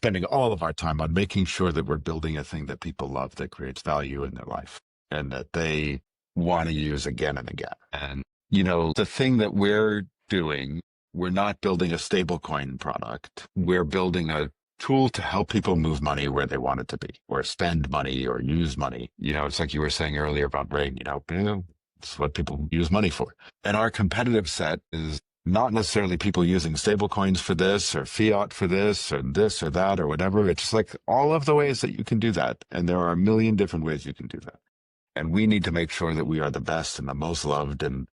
spending all of our time on making sure that we're building a thing that people love, that creates value in their life and that they want to use again and again. And, the thing that we're doing, we're not building a stablecoin product. We're building a tool to help people move money where they want it to be, or spend money or use money. It's like you were saying earlier about Ring, it's what people use money for. And our competitive set is not necessarily people using stable coins for this or fiat for this or that or whatever. It's like all of the ways that you can do that. And there are a million different ways you can do that. And we need to make sure that we are the best and the most loved and,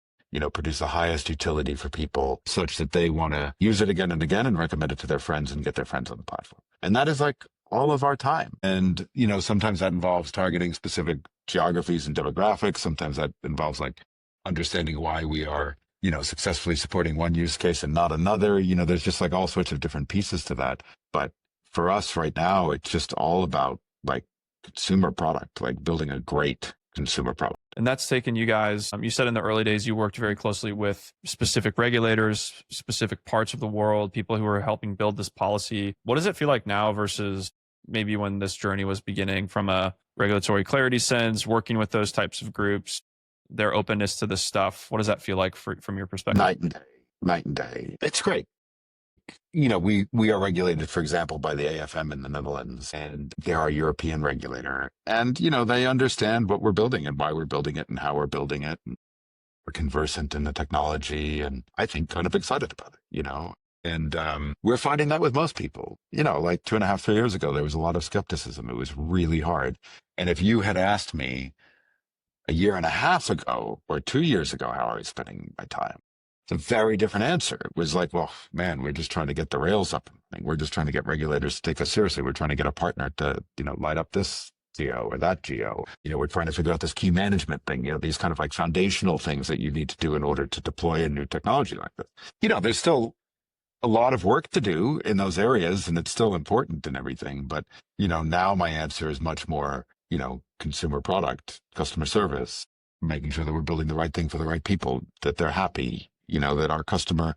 produce the highest utility for people such that they want to use it again and again and recommend it to their friends and get their friends on the platform. And that is like all of our time. And, sometimes that involves targeting specific geographies and demographics. Sometimes that involves like understanding why we are, successfully supporting one use case and not another. There's just like all sorts of different pieces to that. But for us right now, it's just all about like consumer product, like building a great consumer product. And that's taken you guys, you said in the early days, you worked very closely with specific regulators, specific parts of the world, people who are helping build this policy. What does it feel like now versus maybe when this journey was beginning from a regulatory clarity sense, working with those types of groups, their openness to this stuff? What does that feel like from your perspective? Night and day. It's great. We are regulated, for example, by the AFM in the Netherlands, and they're our European regulator. And, they understand what we're building and why we're building it and how we're building it. And we're conversant in the technology and I think kind of excited about it, And we're finding that with most people. Like 2.5, 3 years ago, there was a lot of skepticism. It was really hard. And if you had asked me a year and a half ago or 2 years ago how I was spending my time, it's a very different answer. It was like, well, man, we're just trying to get the rails up. We're just trying to get regulators to take us seriously. We're trying to get a partner to, light up this geo or that geo. We're trying to figure out this key management thing, these kind of like foundational things that you need to do in order to deploy a new technology like this. There's still a lot of work to do in those areas and it's still important and everything. But, now my answer is much more, consumer product, customer service, making sure that we're building the right thing for the right people, that they're happy, that our customer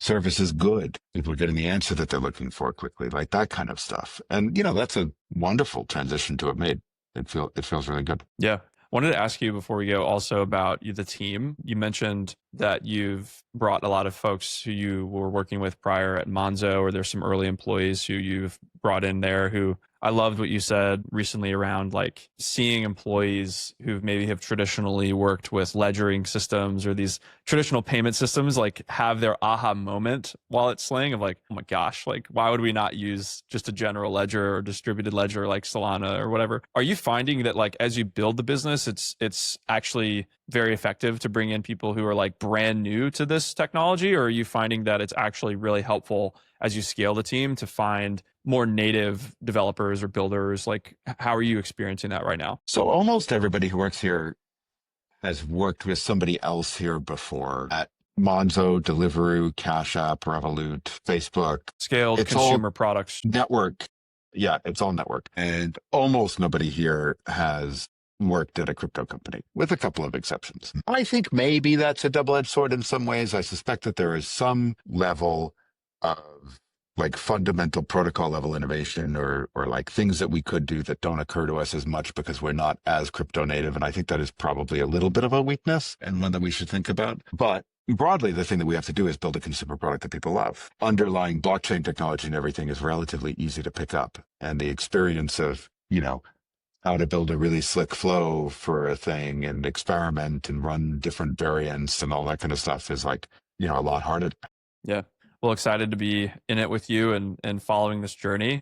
service is good. People are getting the answer that they're looking for quickly, like that kind of stuff. And, that's a wonderful transition to have made. It feels really good. Yeah. Wanted to ask you before we go also about the team. You mentioned that you've brought a lot of folks who you were working with prior at Monzo, or there's some early employees who you've brought in there who I loved what you said recently around like seeing employees who maybe have traditionally worked with ledgering systems or these traditional payment systems, like have their aha moment while it's Sling of like, oh my gosh, like why would we not use just a general ledger or distributed ledger like Solana or whatever? Are you finding that like as you build the business, it's actually very effective to bring in people who are like brand new to this technology? Or are you finding that it's actually really helpful as you scale the team to find more native developers or builders? Like, how are you experiencing that right now? So almost everybody who works here has worked with somebody else here before at Monzo, Deliveroo, Cash App, Revolut, Facebook. Scaled consumer products. Network. Yeah, it's all network. And almost nobody here has worked at a crypto company, with a couple of exceptions. I think maybe that's a double-edged sword in some ways. I suspect that there is some level of like fundamental protocol level innovation or like things that we could do that don't occur to us as much because we're not as crypto native. And I think that is probably a little bit of a weakness and one that we should think about. But broadly, the thing that we have to do is build a consumer product that people love. Underlying blockchain technology and everything is relatively easy to pick up. And the experience of, how to build a really slick flow for a thing and experiment and run different variants and all that kind of stuff is like, a lot harder. Yeah. Well, excited to be in it with you and following this journey.